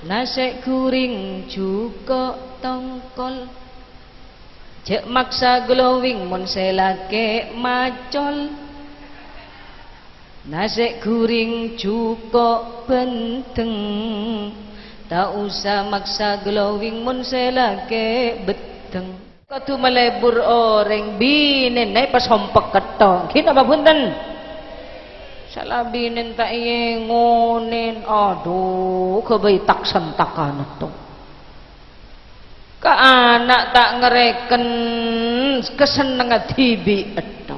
nasi guring juga tongkol. Jek maksa glowing mun selake macol. Nasi guring juga benteng. Tak usah maksa glowing mun selake beteng. Katu melebur orang binen naik pas hompek ketong. Kina apa punten? Salah binen tak iye ngonen. Aduh kebai tak sentakan itu. Ka anak tak ngereken kesenengan tibi itu.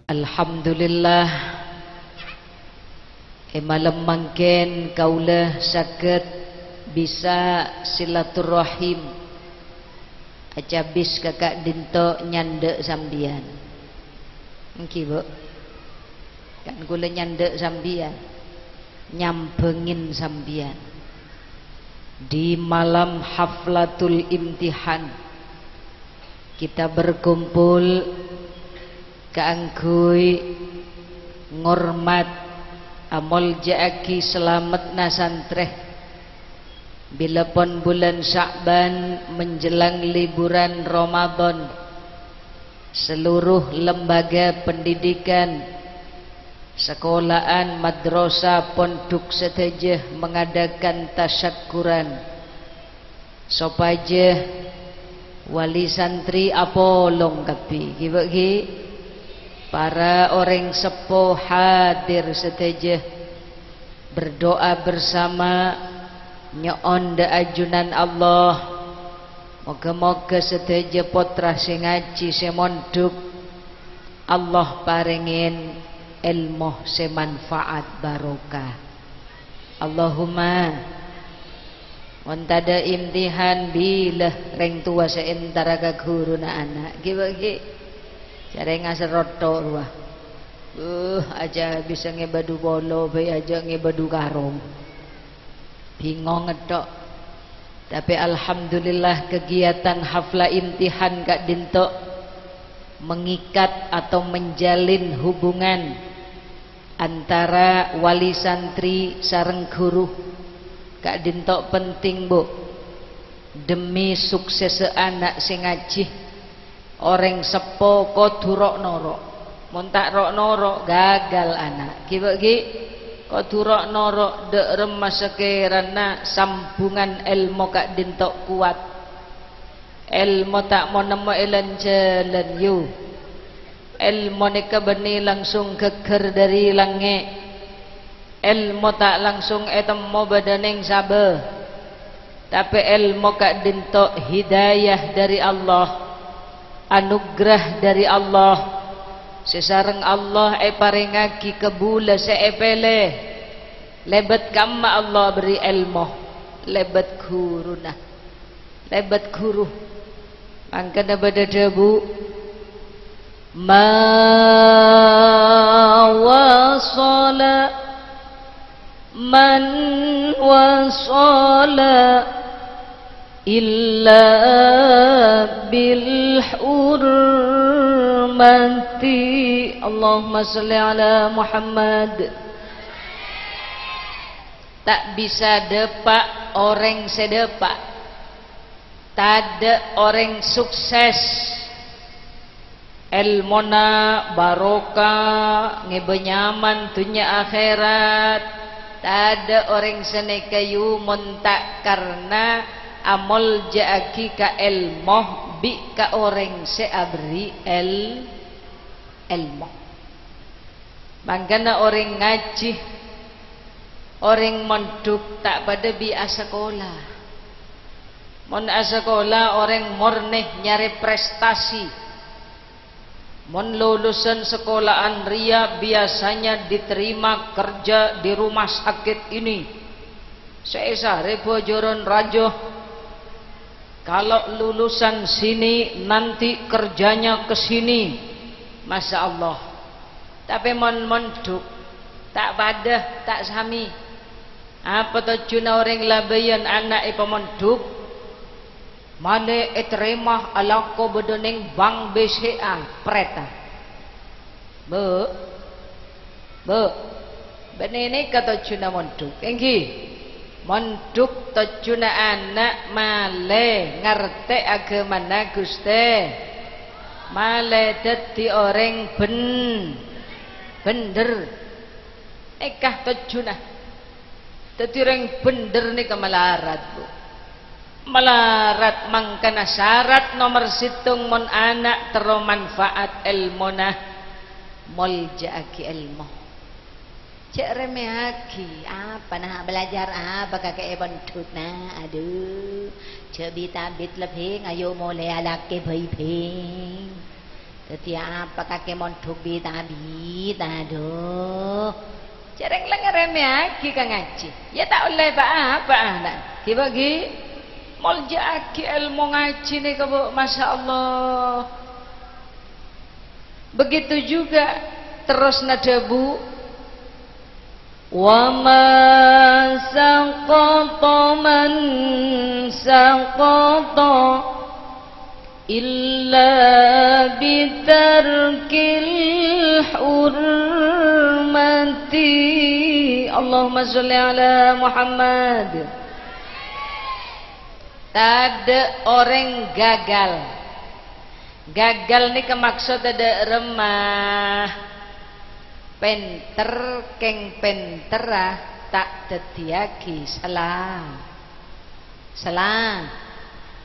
Alhamdulillah malam mangken kaulah saged bisa silaturahim acabis kakak dinto nyandek sambian engki bu kan kula nyandek sambian nyampengin sambian di malam haflatul imtihan kita berkumpul kaangkuy ngormat amol jaaki selamat nasantreh bila pon bulan Sya'ban menjelang liburan Ramadan seluruh lembaga pendidikan sekolahan madrasah pondok setejah mengadakan tasyakuran sopaje wali santri apolong kapi gibagi para orang sepuh hadir setejah berdoa bersama nyoon da ajunan Allah moga-moga setejah potrah sing ngaji semonduk Allah paringin ilmu semanfaat barokah Allahumma wantada imtihan bila reng tua seentara ka guru na anak gibagi cara ngasar roto ruah aja bisa ngebadu bolo be aja ngebadu karung bingung ngedok tapi alhamdulillah kegiatan hafla imtihan Kak Dinto mengikat atau menjalin hubungan antara wali santri sareng guru Kak Dinto penting bu demi sukses anak sing ngaji orang sepo kudu rok norok mun tak rok norok gagal anak ki kudu rok norok dek remas sekerana sambungan ilmu Kak Dinto kuat ilmu tak mau nemu elan jalan yu ilmu nika beni langsung geger dari langit ilmu tak langsung etemu badaneng sabar tapi ilmu Kak Dinto hidayah dari Allah anugerah dari Allah sesareng Allah paringaki kebula seepele lebat kamma Allah beri ilmu lebat guruna lebat guru mangkana bada debu ma wasala man wasala illa bil hurmati Allahumma salli ala Muhammad. Tak bisa depak orang sedepak, tak ada orang sukses ilmona barokah ngebenyaman dunia akhirat. Tak ada orang senekayu montak karena amol jaaki ka ilmu bi ka orang seabri ilmu. Mangkana orang ngaji, orang monduk tak pada biasa sekolah. Mon sekolah orang murnih nyari prestasi. Mon lulusan sekolahan ria biasanya diterima kerja di rumah sakit ini. Seesare bojoron rajo. Kalau lulusan sini nanti kerjanya ke sini. Masya Allah. Tapi mon monduk tak pada tak sami. Apa tujuan orang labayan anak ipa monduk? male etremah alako bedening Bank BCA preta be benene kata cuna monduk enggi monduk tojuna anak male ngerti agamana Gusti male dadi orang bener nikah tojuna dadi orang bener nika melarat Bu melarat mangkana syarat nomor situng mon anak tero manfaat ilmunah moljaaki ilmu cek remehaki apa nah belajar apa kakek bentut nah aduh cek bitabit lebih ayo mulai alake bayi teti apa kakek montuk bitabit aduh cereng lengar remehaki kang ngaji ya tak oleh apa anak dibagi moljaaki ilmu ngaji nih Bu Masya Allah begitu juga terus nada Bu wa ma saqata man saqata illa bitarkil hurmati Allahumma sholli ala Muhammad tade orang gagal nih kemaksud ada remah penter keng penterah tak dadiaki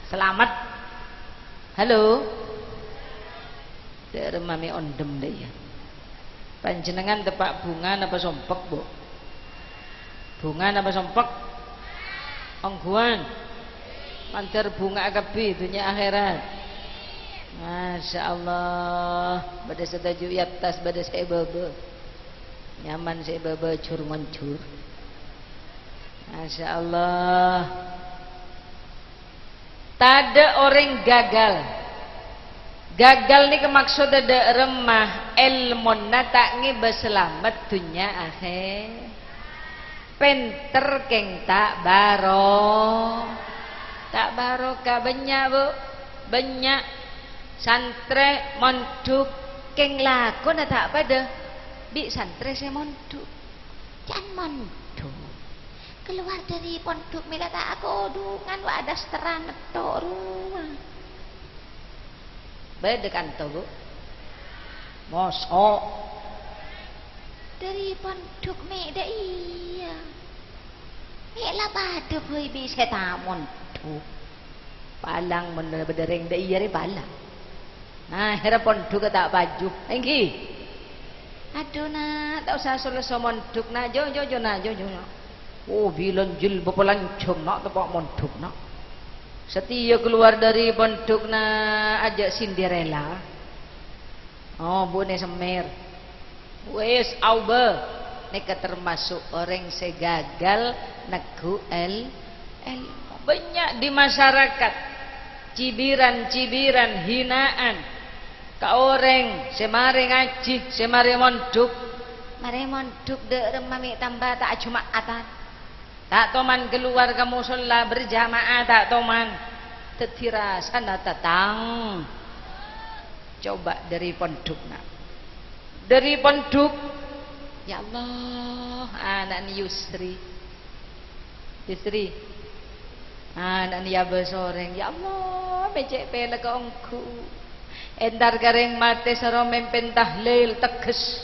selamat halo dek remah mi ondem deh ya panjenengan tepak bunga apa sompek Bu bunga apa sompek ongguan mantar bunga akabi dunia akhirat Masya Allah pada setaju atas pada saya baba nyaman saya baba cur mencur Masya Allah tada orang gagal nih kemaksud ada remah ilmu tak ngiba selamat dunia akhir penter keng tak barokah banyak Bu banyak santre monduk keng lakon tak pada bi santre saya monduk jangan monduk keluar dari pondok mila tak aku dungan wa ada seteran tok rumah beda kan Bu mosok dari pondok meda iya mila pada boy bisa tak monduk palang bener-benereng da iya palang nah hera pondok tak baju enggi aduh nak tak usah sules mondok nak jo oh bilan jil bepelancong nak tepak mondok nak setia keluar dari pondok nak ajak Cinderella oh bu ne semer wes auba nika termasuk orang segagal negu banyak di masyarakat cibiran hinaan ka orang semare ngaji semare monduk de remami tambah tak cuma atan tak toman keluar ke musola berjamaah tak toman tetira sana tatang coba dari ponduk ya Allah anak ni Yusri anak ni Abah Soreng ya Allah becek pele ke ongku entar gareng mate saro mempen tahlil teges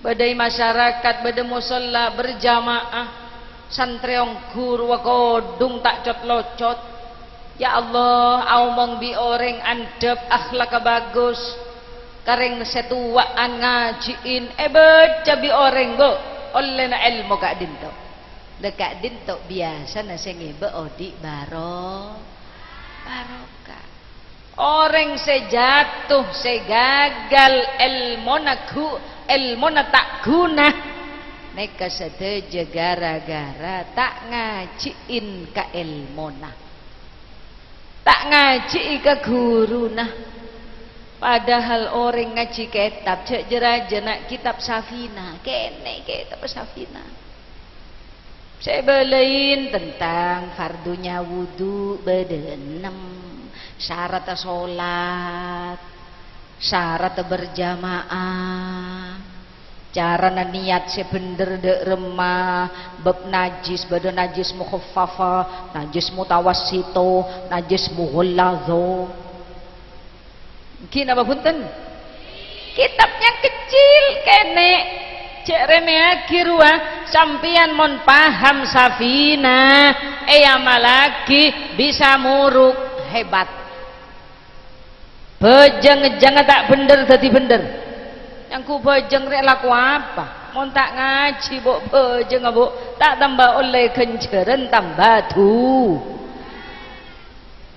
badai masyarakat badai musola berjamaah santreong guru wa kodung tak cot locot ya Allah aumong bi orang andep akhlak bagus kareng setuaan ngajiin baca bi orang go oleh na ilmu kak dinto dekat dinto biasa na sengibe odi barokah orang sejatuh segagal ilmu na tak guna neka sedeja gara-gara tak ngajiin ka ilmu na tak ngaji ka guru na padahal orang ngaji kitab cek jeraja nak kitab Safina kene kitab Safina Saya belain tentang fardunya wudu bedenem, syarat sholat, syarat berjamaah, cara niat sebener de remah, bab najis, badan najis mukhaffafa, najis mutawassito, najis mughalladho. Kina apa punten? Kitabnya kecil kene. Cek remeaki ruah sampian mon paham safina malaki bisa muruk hebat bejeng jangan tak bener tadi bener yang ku bejeng rek laku apa mon tak ngaji bok bejeng bu tak tambah oleh kenceren tambah tu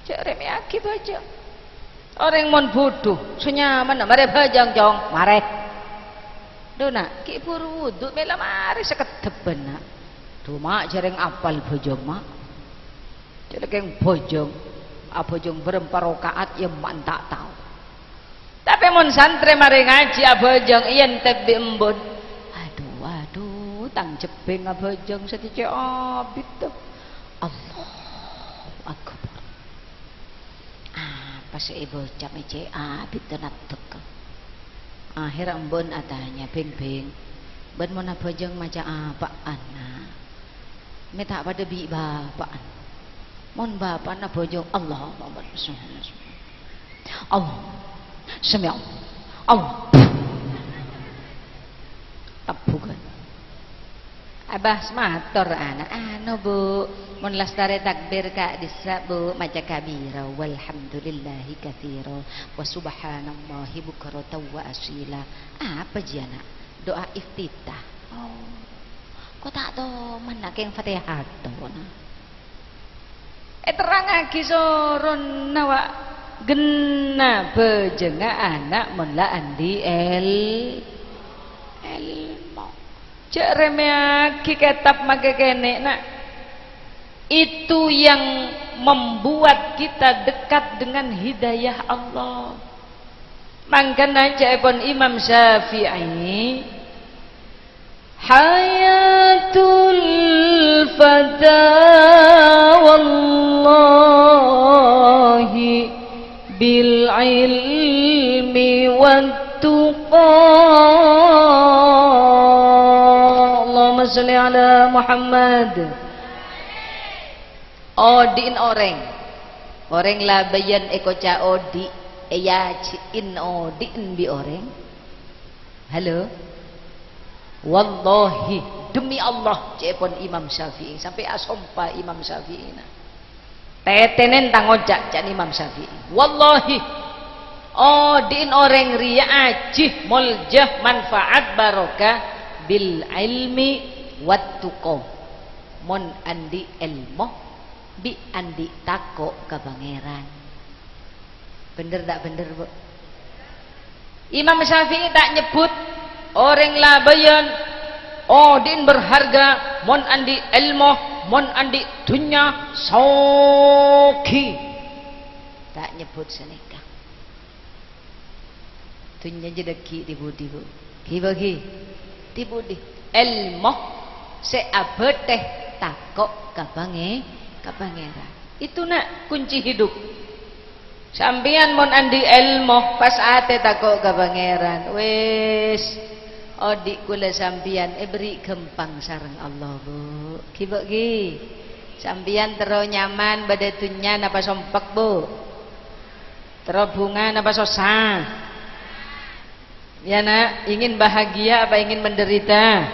cek remeaki bejeng orang mon bodoh senyaman mare bejeng jong mare dona ki puru wudu mela mari sekedeben nak do mak jareng apal bojong mak jareng bojong bojong berempat rakaat ya mak tak tahu tapi mon santri mari ngaji bojong yen tebe embun aduh tang jebeng bojong setice abit tuh Allahu akbar pas ibu cap ece abit tenat teka akhir embun atanya beng-beng ben mana bojong maca apaan minta pada bi bapaan mon bapak na bojong Allah Allah semi Allah tabukan abah semator anak bu mun lastare takbir ka disa bu maca kabira walhamdulillahi katsira wa subhanallahi bukratan wa asila apa jana doa iftitah kok tak to mana keng Fatihah to terangake soron nawa genna bejenga anak mun la andi ilmu cek remeaki kitab make kene nak itu yang membuat kita dekat dengan hidayah Allah. Mangkana jaipun Imam Syafi'i hayatul fata wallahi bil ilmi wat tuqa Allahumma sholli ala Muhammad. Odin orang labayan ekoca odi ya in odin bi orang halo wallahi demi Allah cepon Imam Syafi'i sampai asompa Imam Syafi'i tetenen tangojak jan Imam Syafi'i wallahi odin orang ria ajih muljah manfaat barokah bil ilmi wat tuqa mon andi ilmu bi andi tako ke pangeran bener tak bener bu Imam Syafi'i tak nyebut orang labayan odin berharga mon andi ilmu mon andi dunya soki tak nyebut senika dunya jedeki dibudi bu ki dibudi ilmu seabeteh tako ke pangeran itu nak kunci hidup sampeyan mon andi ilmu pas ate tako ke pangeran wis odik kula sampeyan beri gempang sareng Allah bu kibok ki sampeyan tero nyaman badatunya napa sompek bu tero bunga napa sosa ya nak ingin bahagia apa ingin menderita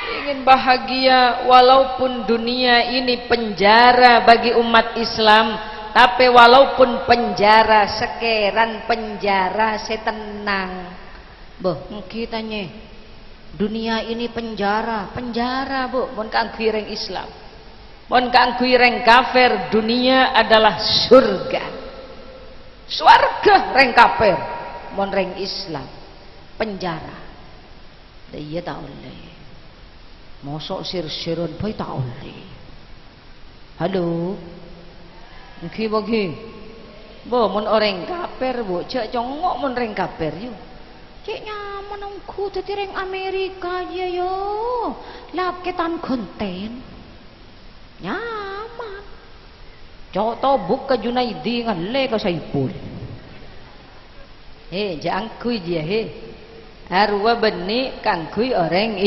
ingin bahagia walaupun dunia ini penjara bagi umat Islam tapi walaupun penjara sekeran penjara saya tenang boh kitanya dunia ini penjara bu mon kangkui reng Islam mon kangkui reng kafir dunia adalah surga reng kafir mon reng Islam penjara dia tak oleh mosok sir-sirun boy tak oleh halo mungkin bagi bo mun orang kafir bu cek congok mun reng kafir yuk Cek nyaman nungku dadi ring Amerika ya yo. Lap ketan konten. Nyaman. Cok tobuk ke Junaidi ngale ke Saipul. Jangan kui dia arwa beni kang kui orang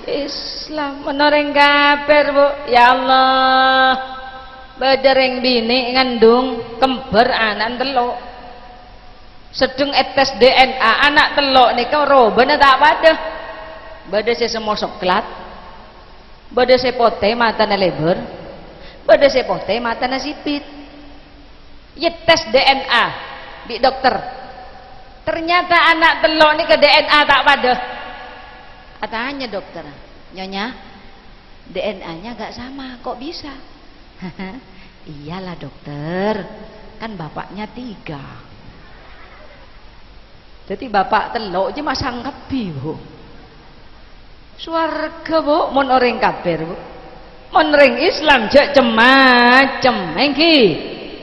Islam menoreng kafir bu. Ya Allah, bedereng bini ngandung kembar anak telok. Sedeng tes DNA anak telok nih kau roben tak pada. Bade se semua soklat, bade se pote mata na lebar, bade se pote mata na sipit. Ya tes DNA bi dokter. Ternyata anak telok nih ke DNA tak pada. Katanya dokter, nyonya DNA-nya gak sama, kok bisa? Iyalah dokter, kan bapaknya 3. Jadi bapak telok aja masang kebi bu. Swarga bu, mon orang kafir bu, mon orang Islam jak cemacem, engki,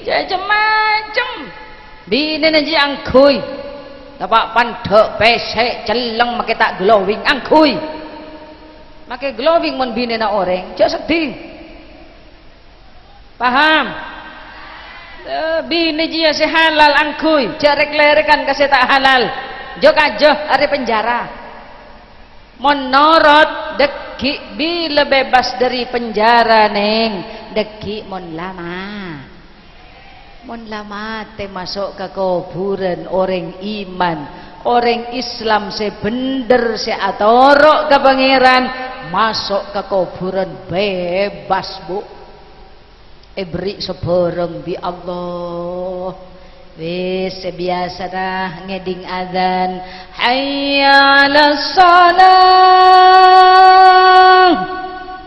jak cemacem. Bini nanti angkui, tapak pandok pesek celeng make tak glowing angkui, make glowing mon bini na orang, jak sedih. Paham? Bini dia sehalal angkui, jarek lerekan kasih tak halal, jok aja ada penjara. Menurut deki bila bebas dari penjara neng, deki mon lama te masuk ke kuburan orang iman, orang Islam sebender se atorok ke pangeran, masuk ke kuburan bebas bu. Beri sebarang bi Allah. Wis biasa dah ngeding azan hayya 'alas shalah.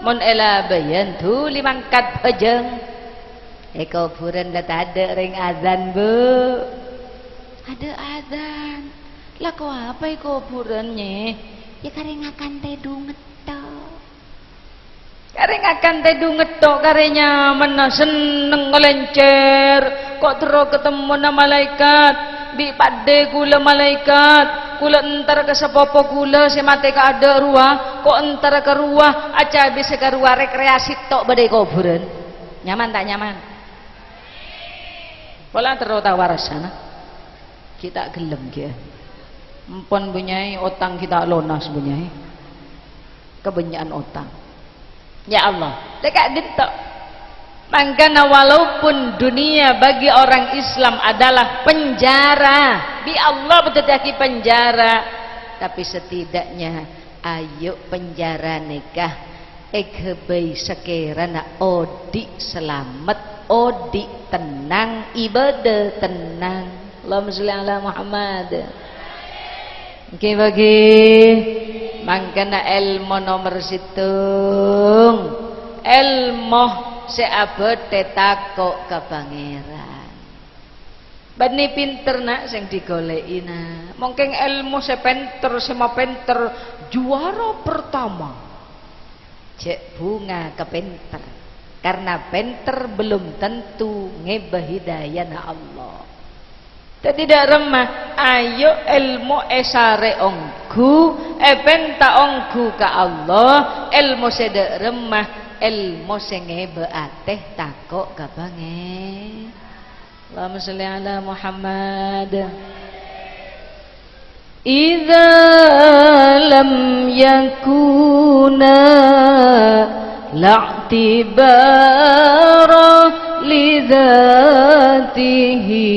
Mun ela bayan tu limangkat bajeng. Kuburan dah tak ada ring azan bu. Ada azan. Lah kau apa kuburannya? Ya kareng akan tedung ngetok. Kareng akan tedung ngetok karenya mana seneng ngelencer. Kok terus ketemu na malaikat. Bi pade kula malaikat. Kula entar ke sepopo kula semate ka ada ruah. Kok entar ke ruah aca bisa ke ruah rekreasi tok badai kuburan. Nyaman tak nyaman? Pola terus tawaras sana. Kita gelem dia. Empon bunyai otang kita lonas bunyai. Kebanyakan otang. Ya Allah, dekat gitu. Makanya walaupun dunia bagi orang Islam adalah penjara, bi Allah betul-betul penjara, tapi setidaknya ayo penjara nikah ekebei sekiranya odi selamat, odi tenang, ibadah tenang. Allahumma sholli ala Muhammad. Oke bagi mangkana ilmu nomor situng, ilmu seabete takok ke pangeran. Bani pinter nak sing digoleki nak. Mungkin ilmu sepenter sama penter juara pertama. Cek bunga ke penter. Karena penter belum tentu ngebah hidayah na Allah. Tidak remah, ayo ilmu esare ongku, penta ongku ka Allah, ilmu sedek remah, ilmu sengebe ateh takok ka bange. Allahumma sholli ala Muhammad. Idza lam yakuna la'tibara lidzatihi.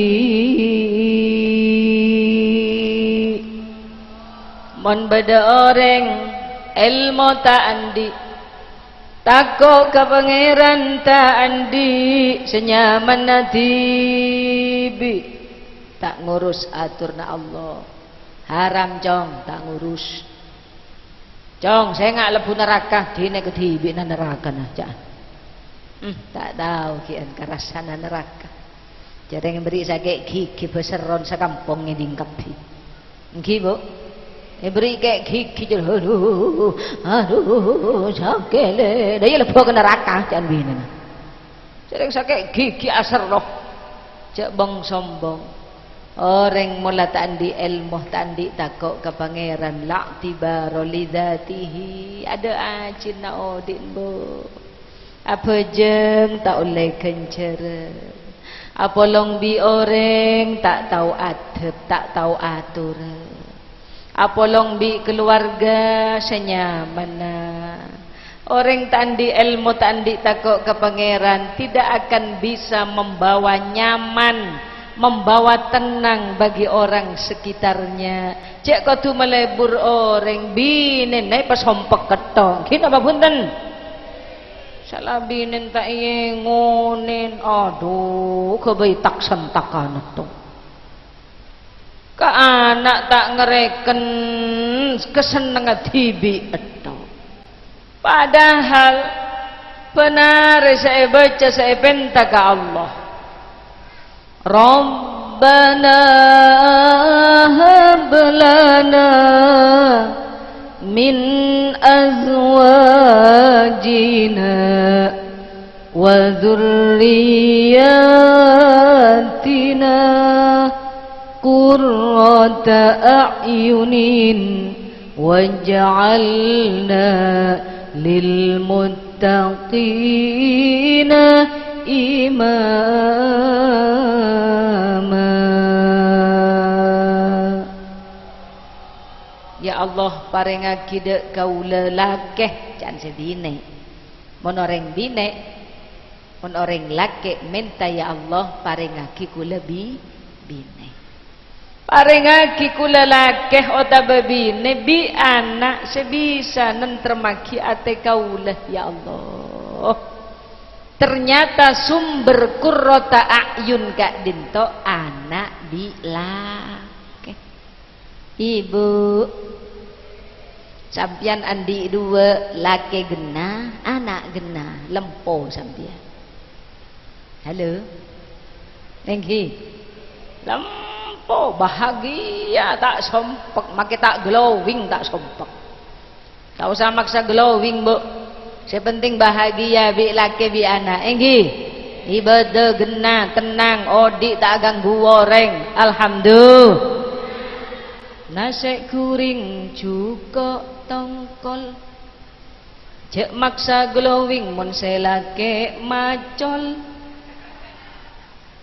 Mon beda orang ilmu tak andi, takut ke pangeran tak andi, senyaman natibi tak ngurus atur na Allah. Haram cong tak ngurus. Cong saya ngak lebu neraka dine ketibi na neraka nah cak. Tak tahu kian karasana neraka. Jarang beri sakit gigi beseron sekampung ngeding kapi. Nggih Bu. Beri kayak gigi aduh sakit le. Dia lebu ke neraka jangan bina. Jarang sakit gigi asar loh. Cak bang sombong. Orang mula tandi ilmu tandi takok ke pangeran la'tibaro lidatihi ada acin na odin bo apa jeng tak oleh kencer apa long bi orang tak tahu adab tak tahu atur apa long bi keluarga senyamana orang tandi ilmu tandi takok ke pangeran tidak akan bisa membawa nyaman membawa tenang bagi orang sekitarnya cek kau tu melebur orang binen naik pas hompek ketong kita apa punten salah binen tak ngonin aduh kebai tak sentakan tu ke anak tak ngereken kesenangan tibi itu padahal benar saya baca saya benta ke Allah Rabbana hab lana min azwajina wa dhurriyyatina qurrata a'yunin waj'alna lil muttaqina imama. Ya Allah parengaki dek kaula lakeh jan sedine mun orang bine mun orang lake minta ya Allah parengaki kula bine parengaki kula lakeh otababine bi anak sebisa nentremaki ate kaula ya Allah ternyata sumber kurrota a'yun kak dinto anak dilake ibu sampian andi dua laki gena anak gena lempo sampian halo nengki lempo bahagia tak sompek makai tak glowing tak sompek tak usah maksa glowing bu sepenting bahagia bi laki bi anak enggi ibadah gena tenang odik tak ganggu orang alhamdulillah nasi kuring juga tongkol cek maksa glowing mun selake macol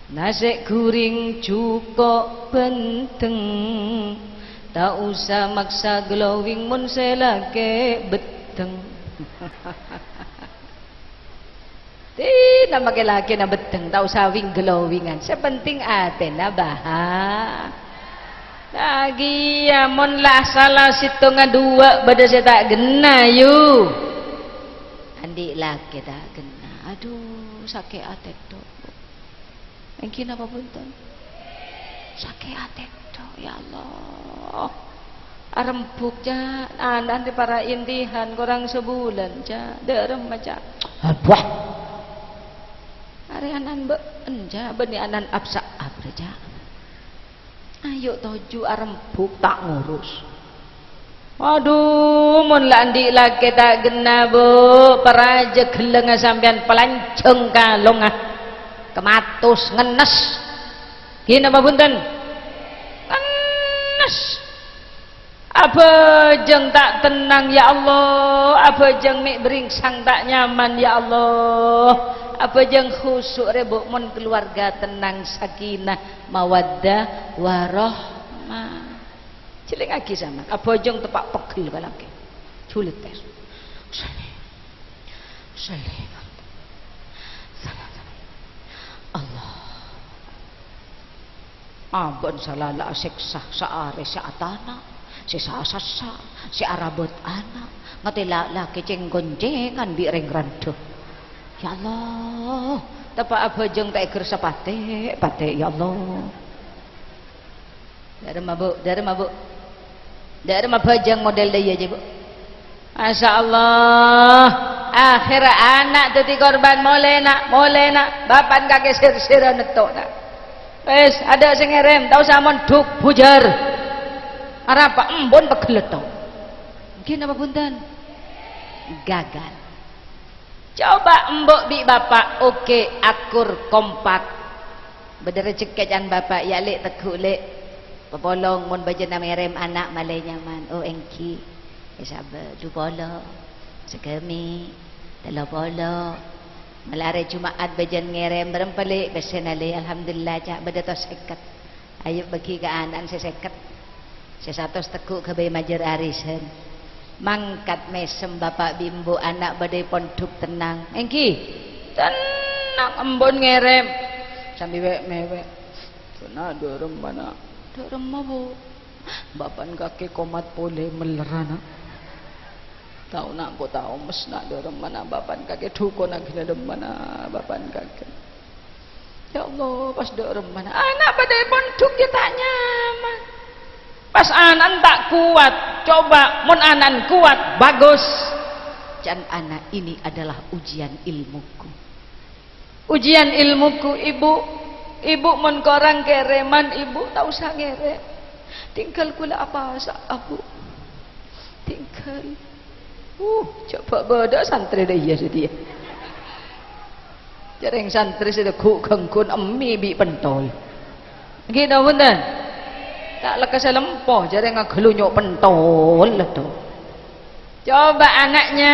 nasi kuring juga benteng tak usah maksa glowing mun selake beteng tidak pakai laki na beteng tak usah wing glowingan sepenting ate na bahas lagi ya mon lah salah situ ngadua bada saya tak gena yu andi laki tak gena aduh sakit hati tu mungkin apa pun tu sakit hati tu ya Allah arempuk ja nanti para intihan kurang sebulan ja derem aja aduh hari anan be enja beni anan absa abreja ayo toju arempuk tak ngurus aduh mun landi laki tak gena bu peraja geleng sampean pelanceng kalong kematus ngenes gini apa punten ngenes apa jeng tak tenang ya Allah apa jeng mik beringsang tak nyaman ya Allah apa jeng khusuk rebuk mun keluarga tenang sakinah mawaddah warahmah ciling lagi sama apa jeng tepak pegel balake sulit tes Allah abon salala siksa saare saatana si sasasa si arabot anak ngatila laki ceng goncengan bi reng randuh ya Allah tepak apa jeng tak iker sapate pate ya Allah dari mabuk dari mabajang model dia aja bu Masya Allah akhir anak tadi korban mulai nak bapan kakek sir-siran netok nak wes ada sing ngerem tau samon duk bujar arapa embon pegelet tau mungkin apa punten gagal coba embok bi bapak oke akur kompak beda rezeki jan bapak ya lek tekuk lek pepolong mun bajana merem anak malai nyaman oh engki sabar du polo segemi telo polo melare Jumaat bajan ngerem berempalik besenale alhamdulillah cak beda to seket ayo bagi ke anak seseket sesatos tekuk ke bayi majer arisan mangkat mesem bapak bimbo anak badai ponduk tenang engki tenang embon ngerem sambil mewek kena dorong mana dorong bu bapan kaki komat boleh melerana tahu nak ko tahu mes nak dorong mana bapan kaki duko nak gila mana bapan kaki ya Allah pas dorong mana anak badai ponduk dia tak nyaman pas anan tak kuat coba mun anan kuat bagus jan anak ini adalah ujian ilmuku ibu mun korang kereman ibu tak usah ngerem tinggal kula apa asa abu tinggal coba bodoh santri dah iya sedia jarang santri sudah kengkun emi bi pentol gitu bener tak lekas lempoh jadi ngagelunyuk pentol lah tu coba anaknya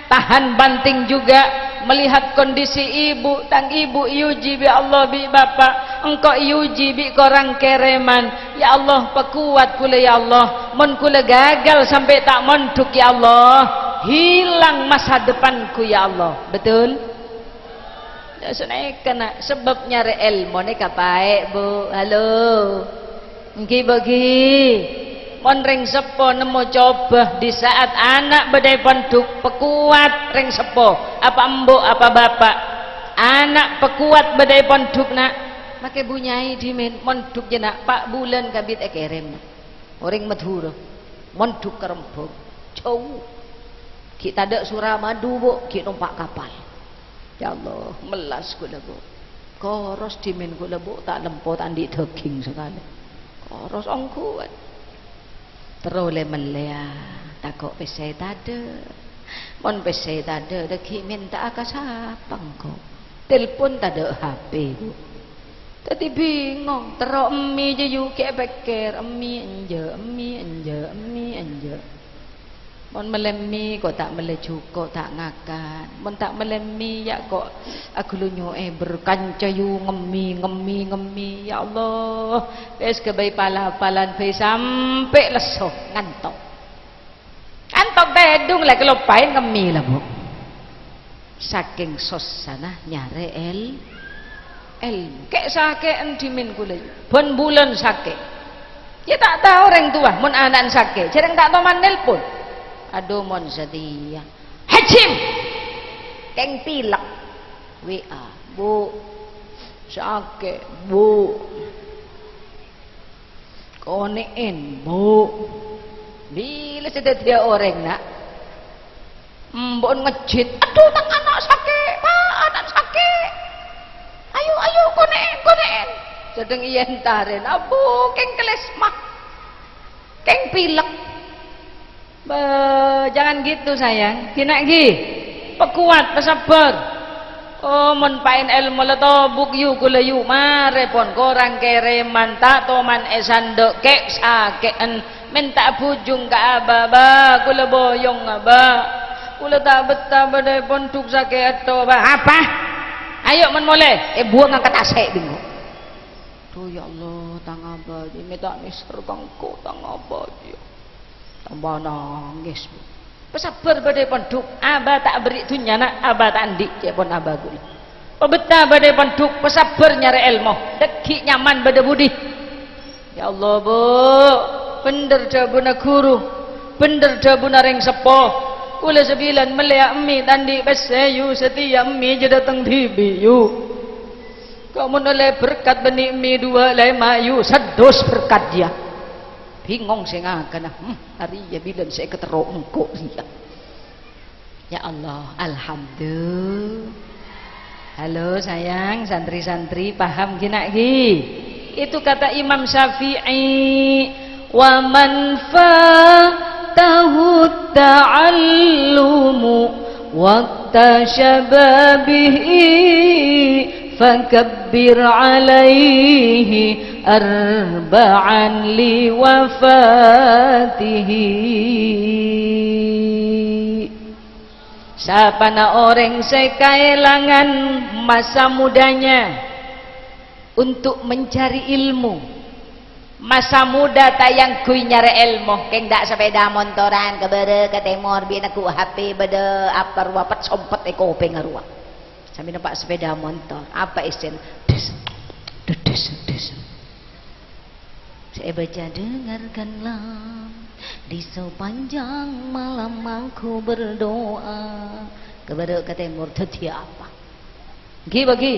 tahan banting juga melihat kondisi ibu tang ibu iuji bi Allah bi bapak engkau iuji bi korang kereman ya Allah pekuat kula ya Allah mun kula gagal sampai tak monduk ya Allah hilang masa depanku ya Allah betul kena sebab nyari ilmu ni kapaik bu halo nggih bagi mon ring sepo nemu coba di saat anak badai ponduk pekuat ring sepo apa mbok apa bapak anak pekuat badai ponduk nak make bunyai dimen monduk je nak pak bulan kabit ekerem orang Madura monduk kerempuk jauh kita ada Suramadu bu kita numpak kapal ya Allah melas kula bu koros dimen kula bu tak lempo tak di daging sekali koros ongkuat teroleh melia takut pesai tade mon pesai tade deki minta akasapang kok telepon tade HP bu tadi bingung terok emi je yu kek beker emi enje mon melemi kok tak mele cukup tak ngakan mon tak melemi ya kok aku lunyo berkancayu ngemi ya Allah wis kebai pala-palan pe sampai lesoh ngantok tedung lah kelopain ngemi lah bu saking sosana nyare kek sake endimin kula bon bulan sake ya tak tahu orang tua mon anak sake jarang tak tahu man nelpon aduh mon sedia hajim keng pilek WA bu sakit bu konein bu bila sudah dia orang nak mbon ngejit aduh tak anak sakit pak anak sakit ayo konein sedang iyan tarin abu keng kelesmak keng pilek jangan gitu sayang kena gi pekuat bersabar oh mun pain ilmu leto buk yu kula yu mare pon korang kereman tak toman esandok kek sakeen minta bujung ka ababa kula boyong aba kula tak betah badai ponduk sakit atau apa ayo men mole buang angkat asek bingung tuh ya Allah tang aba minta miser kangko tang aba tambah nangis pesabar badai ponduk abah tak beri dunya nak abah tak andik ya pun abah gula pebetah badai ponduk pesabar nyari ilmu deki nyaman badai budi ya Allah bu bener jabuna guru bener jabuna ring sepo kula sebilan melia emi tandi besayu setia emi je datang dibiyu kamu oleh berkat benih emi dua lema yu sedos berkat dia bingung saya ngakana hari ya bilang saya keterok engkau ya Allah alhamdulillah halo sayang santri-santri paham gina itu kata Imam Syafi'i wa man fatahu ta'allumu waqta syababihi fakabbir alaihi arba'an liwafatihi. Sapana orang saya kehilangan masa mudanya untuk mencari ilmu. Masa muda tayang kui nyari ilmu, keng dak sepeda motoran ke bere ke timur bina ku HP bede apa ruapat sompet eko pengarua. Sambil nampak sepeda motor, apa istilah? Des, des, des. Saya baca dengarkanlah di sepanjang malam aku berdoa kepada ke timur tadi apa? Bagi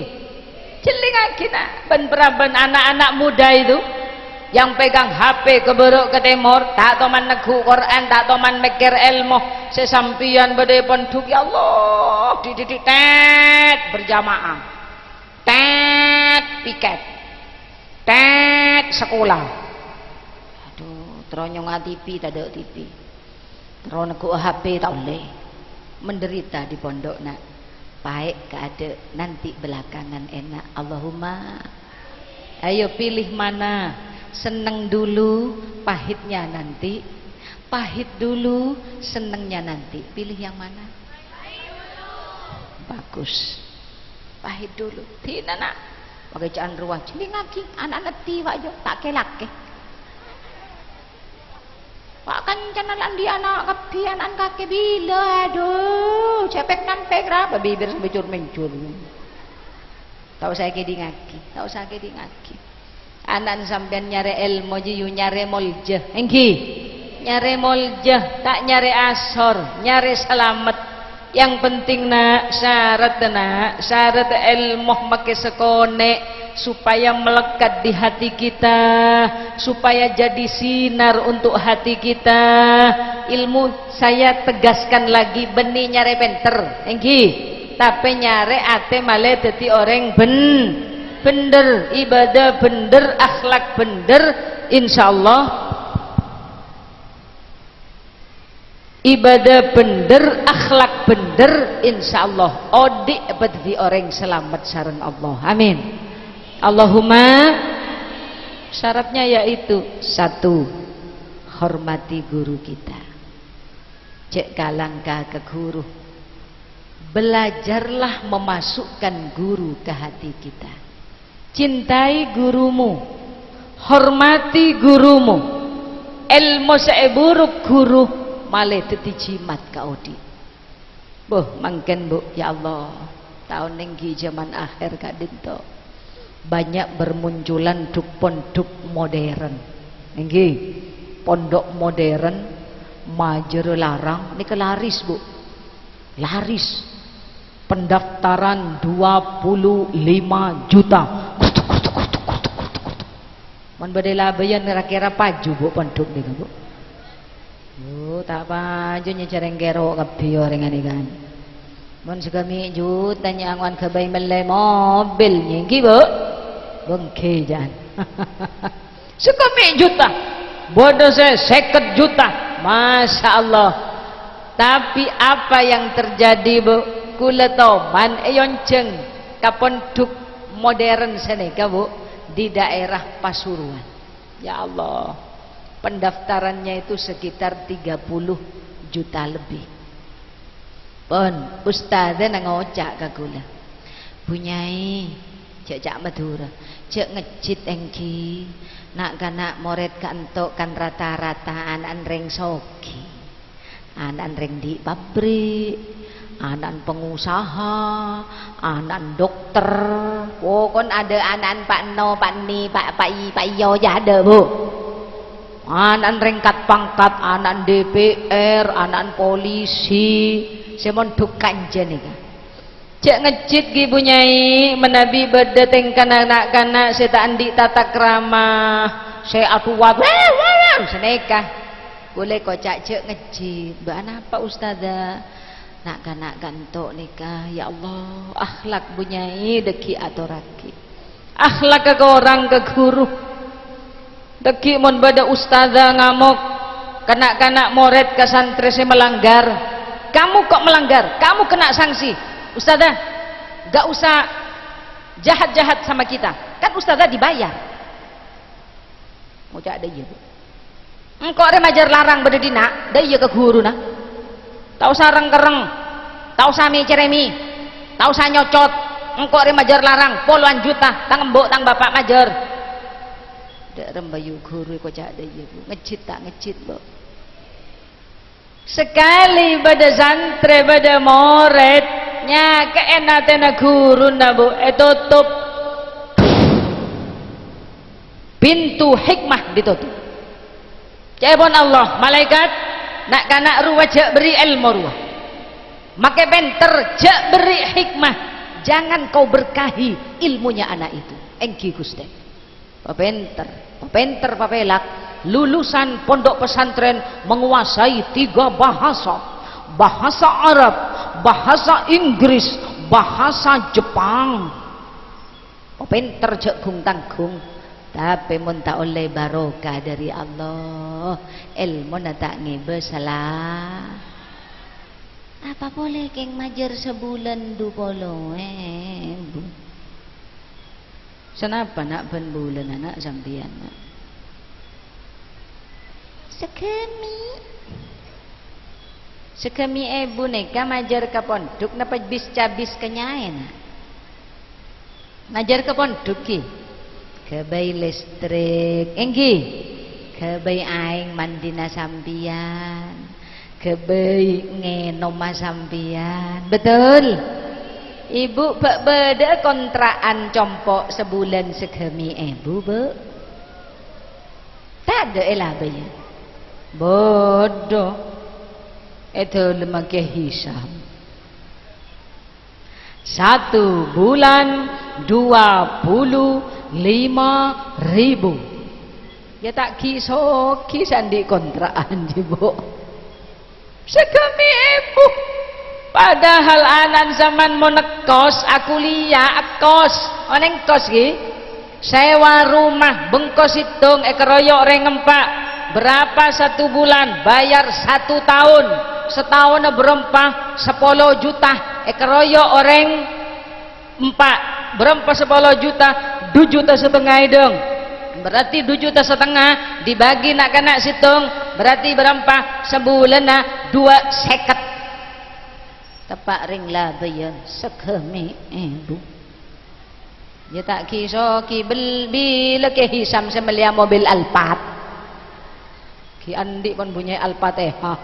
celingan kita ben anak-anak muda itu yang pegang HP keberuk ke timur, tak toman negu Quran, tak toman mikir ilmu, sesampian bade penduk ya Allah, dididik tet berjamaah, tet piket, tet sekolah. Teronyong TV tak ada TV, teronyong HP tak boleh, menderita di pondok nak, baik keada nanti belakangan enak. Allahumma, ayo pilih mana, seneng dulu pahitnya nanti, pahit dulu senengnya nanti, pilih yang mana? Bagus, pahit dulu. Tidak nak, pakai jangan ruang, jadi ngaki anak-anak tiwa aja tak kelak. Pak kan canalan di anak kepianan kakek bila aduh cepek nampek raba bibir mencur tak usah kedi ngaki, tak usah kedi ngaki. Anak sampean nyari ilmu jiyu nyari moljah engki nyari moljah tak nyari asor nyari selamat. Yang penting nak syarat ilmu make sekone supaya melekat di hati kita, supaya jadi sinar untuk hati kita. Ilmu saya tegaskan lagi, benih nyare penter engki tapi nyare ate male dadi orang bener, ibadah bener, akhlak bener, insyaallah ibadah bener, akhlak bener, insyaallah odik dadi orang selamat sareng Allah. Amin. Allahumma. Syaratnya yaitu satu, hormati guru kita. Cek kalangka ke guru, belajarlah memasukkan guru ke hati kita. Cintai gurumu, hormati gurumu. Ilmu seburuk guru malah dadi jimat ka odi. Boh mangken Bu, ya Allah, tahun ninggi zaman akhir Kak Dinto banyak bermunculan pondok modern. Nggih, pondok modern majer larang niki laris Bu. Laris. Pendaftaran 25 juta. Mun badhe labayan kira-kira paju Bu pondok niku Bu. Oh, tak paju nyecereng kero kabeh orengane kan. Mun segami juta nyangwan kebai mele mobil nggih Bu. Bengke jan. Sekami juta. Bodoh saya 50 juta. Masya Allah. Tapi apa yang terjadi Bu? Kula toman eyonceng kaponduk modern senika Bu di daerah Pasuruan. Ya Allah. Pendaftarannya itu sekitar 30 juta lebih. Pun ustazah nang ngocak ka kula. Bunyai cek Madura, cek ngejit engki nak kanak moret kantok kan rata-rata anak reng soki, anak reng di pabrik, anak pengusaha, anak dokter. Oh kon ada anak Pak No, Pak Ni, Pak I, Pak Iyo ya ada Bu. Anak rengkat pangkat, anak DPR, anak polisi, semon dukan jenika. Cek ngejit gi bunyai menabi bedeteng kanak-kanak seta andi tata krama saya atuwat seneka boleh kocak cek ngejit mbak apa ustazah nak kanak gantok nikah. Ya Allah, akhlak bunyai deki atau raki akhlak ke orang ke guru deki mon bada ustazah ngamuk kanak-kanak moret ke santri saya melanggar. Kamu kok melanggar, kamu kena sanksi. Ustazah, gak usah jahat-jahat sama kita, kan ustazah dibayar. Mau cak ada iya bu. Engkau remajar larang berdina, dah iya ke guru nah. Tak usah reng-kereng, tak usah meceremi, tak usah nyocot. Engkau remajar larang, puluhan juta, tang mbok tang bapak majar. Dak rembayu guru kau cak ada iya bu, ngecit tak ngecit bu. Sekali pada santri pada muridnya keenatena guru na bu, tutup pintu hikmah ditutup. Cebon Allah malaikat nak kanak ruwa jak beri ilmu ruwa, make benter jak beri hikmah, jangan kau berkahi ilmunya anak itu. Engki Gusti papenter papelak lulusan pondok pesantren menguasai 3 bahasa, bahasa Arab, bahasa Inggris, bahasa Jepang. Papenter jak gung tanggung, tapi mun tak oleh barokah dari Allah, ilmu na tak ngibe salah. Apa boleh keng majar sebulan 20 bu? Kenapa nak ben bulan anak sampian nak? Sekemi ibu neka majar ke pondok napa bis cabis kenyain majar ke pondok ki kebai listrik enggi kebai aing mandina sampian kebai ngenoma sampian betul ibu bak beda kontrakan compok sebulan segemi ibu bu tak ada elabanya bodoh itu lemake hisab 1 bulan 25.000 ya tak kisoki sandi kontrakan ibu segemi ibu padahal anak zaman mau nekos aku liya kos oneng kos ki sewa rumah bengkos hitung keroyok rengempak berapa 1 bulan bayar 1 tahun setahun berempah 10 juta keroyok orang 4 berempah 10 juta 2,5 juta dong berarti 2,5 juta dibagi nak kena situng berarti berempah sebulan nah 2,50 tepak ring lah bayan segemi ibu ya tak kisoki bila ke hisam semelia mobil Alphard ki andi pun punya Al-Fatihah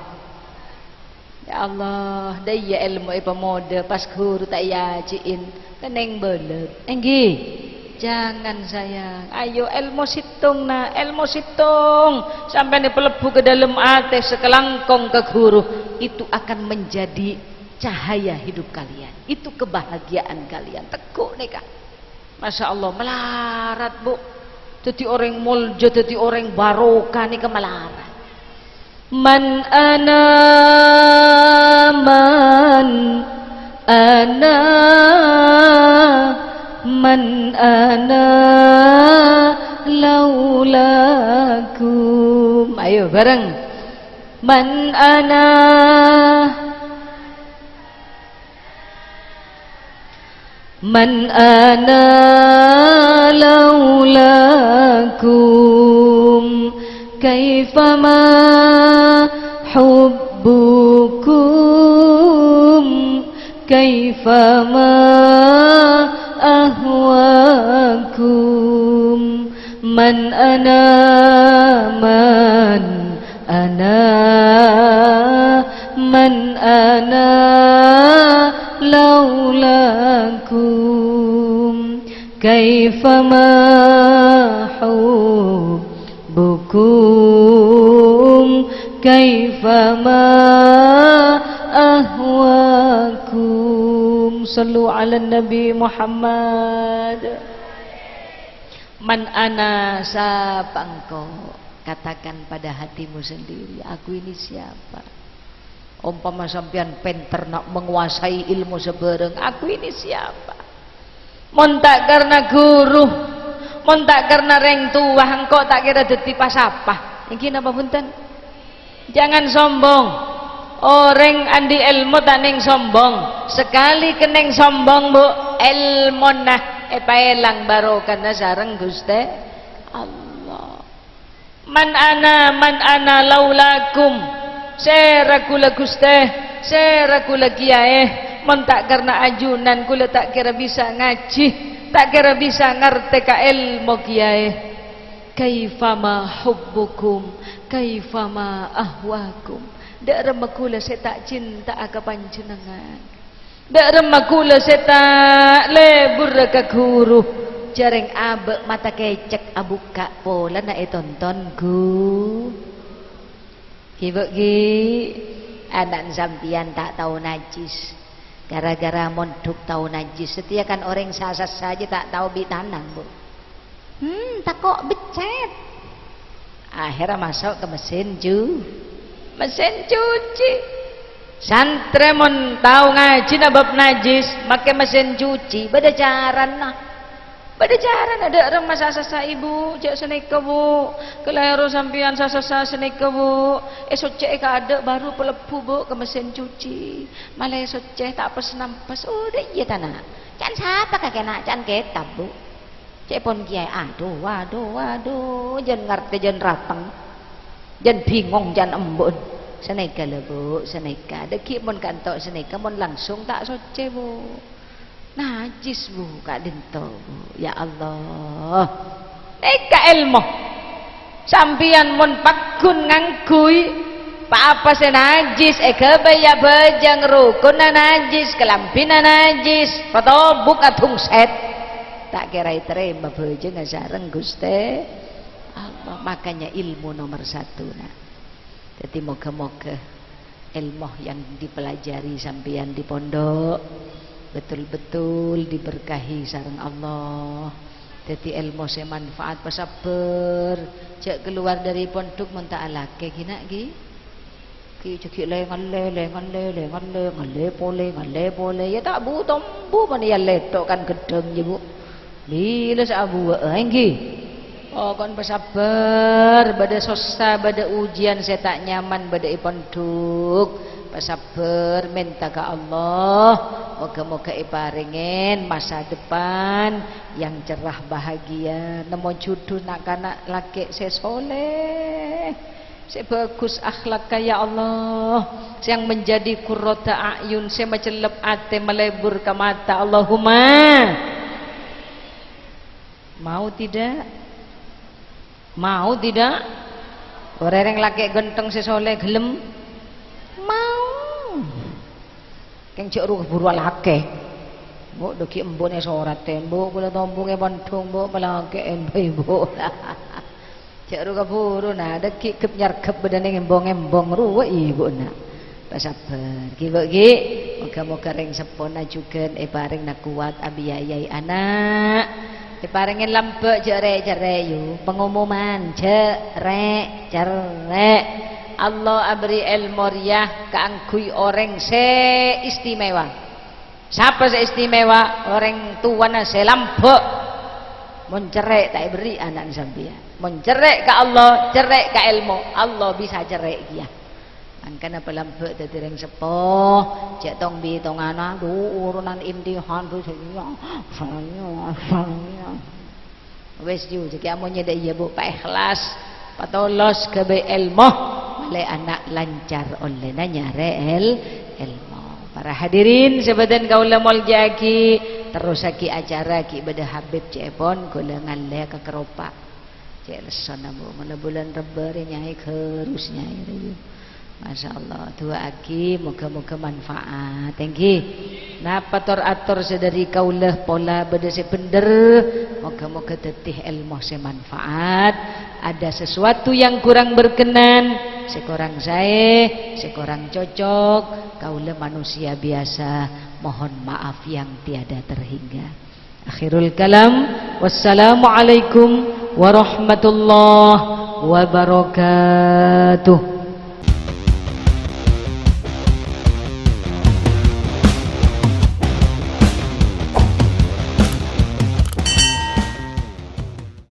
ya Allah daya ilmu ipa mode pas guru tak yajiin teneng belet enggi jangan sayang ayo ilmu situng na ilmu situng sampai pelebu ke dalam hati sekelangkong ke guru itu akan menjadi cahaya hidup kalian, itu kebahagiaan kalian. Tekuk nih kak, masya Allah melarat bu, jadi orang mulja, jadi orang barokah nih kemelarat. Man ana laulakum. Ayo bareng. Man ana laulakum kaifama hubbukum kaifama ahwakum man ana laulakum kaifama hubbukum kaifama ahwakum sallu ala nabi Muhammad. Man ana siapa engkau, katakan pada hatimu sendiri, aku ini siapa. Umpama sampean penter nak menguasai ilmu sebereng, aku ini siapa. Montak karena guru, montak karena reng tua, engkau tak kira dadi pasapa. Iki napa punten? Jangan sombong. Orang andi ilmu tak neng sombong. Sekali keneng sombong bu, ilmu nah paelang barokahna sareng Gusti Allah. Man ana laulakum sera kula Gusti, sera kula kiai, mun tak karena ajunan kula tak kira bisa ngaji, tak kira bisa ngerti ka ilmu kiai. Kaifama hubbukum, kaifama ahwakum. Dak remakula saya tak cinta ka panjenengan. Dak remakula saya tak lebur ka guru. Jareng abe mata kecek abuka pola na tontonku. Ibu gi anak sampian tak tahu najis. Gara-gara monduk tahu najis. Setia kan orang sasas saja tak tahu bitanang, Bu. Tak kok becet. Akhirnya masuk ke mesin cuci. Santre mon tahu ngaji nabab najis, make mesin cuci. Beda jaran ada orang masa-sasa ibu, cek senika Bu. Kelairu sampian sasa senika Bu. Esok cek ada baru pelepu Bu ke mesin cuci. Malah esok cek tak pas nampas. Udah iya tanah. Can siapa kakek nak can ketab Bu. Cek pon kiai waduh jan ngerti jan rateng. Jan bingung jan embun. Senika lho Bu, senika. Deki mon kantok senika mon langsung tak soce Bu. Najis Bu, kak dento Bu. Ya Allah. Eka ilmu. Sampian mon pakun ngangkui. Apa se najis, kebaya bejang rukun najis, kelampina najis, patobuk atung set. Tak kira terima bejang sareng Gusti Allah. Makanya ilmu nomor satu nak. Jadi moga-moga ilmu yang dipelajari sampian di pondok betul-betul diberkahi sareng Allah. Jadi ilmu saya manfaat pasaber. Cek keluar dari pondok mentah alake gina gi. Ki cekik ngale pole ya tak Bu tombu mana ya letok kan gedeng je Bu. Bila sabu enggi. Oh kon pasaber bada sosa bada ujian saya tak nyaman bada iponduk. Pasaber minta ke Allah moga-moga iparingin masa depan yang cerah bahagia. Nemu jodoh nak kanak laki saya soleh, saya bagus akhlak ya Allah, yang menjadi qurrata a'yun, saya mencelep ate melebur ke mata. Allahumma mau tidak orang yang laki genteng saya soleh gelem mau keng cek ruh buru laki Bu doki embone sorat tembok kula tombonge bandung Bu melake ibu cek ruh buru nah deki kep nyarkep bedane ngembong-ngembong ruwe ibu nak pasabar ki Bu ki moga-moga ring sepona juga paring nak kuat abiyayai anak diparingin lembek jerek yu pengumuman jerek Allah abri ilmu riyah keangkui orang seistimewa. Siapa seistimewa? Orang tuana selambek mencerek tak beri anak sampeyan mencerek ke Allah cerek ke ilmu Allah bisa cerek dia angkana pelambek dadi ring sepuh cek tong bi tong ana urunan imtihan tu saya wis ju cek amonnya dak iya Bu pak ikhlas patolos ke be ilmu oleh anak lancar oleh nyare ilmu. Para hadirin sebadan kaula moljaki terus aki acara ki ibadah Habib cepon kula ngalle ke keropak cek lesona Bu mana bulan Reber nyai kerus nyai Masya Allah dua aki moga-moga manfaat tinggi nah pator-ator sedari kaulah pola bedese bener moga-moga tetih ilmu semanfaat ada sesuatu yang kurang berkenan sekurang saya sekurang cocok kaulah manusia biasa mohon maaf yang tiada terhingga akhirul kalam wassalamualaikum warahmatullahi wabarakatuh.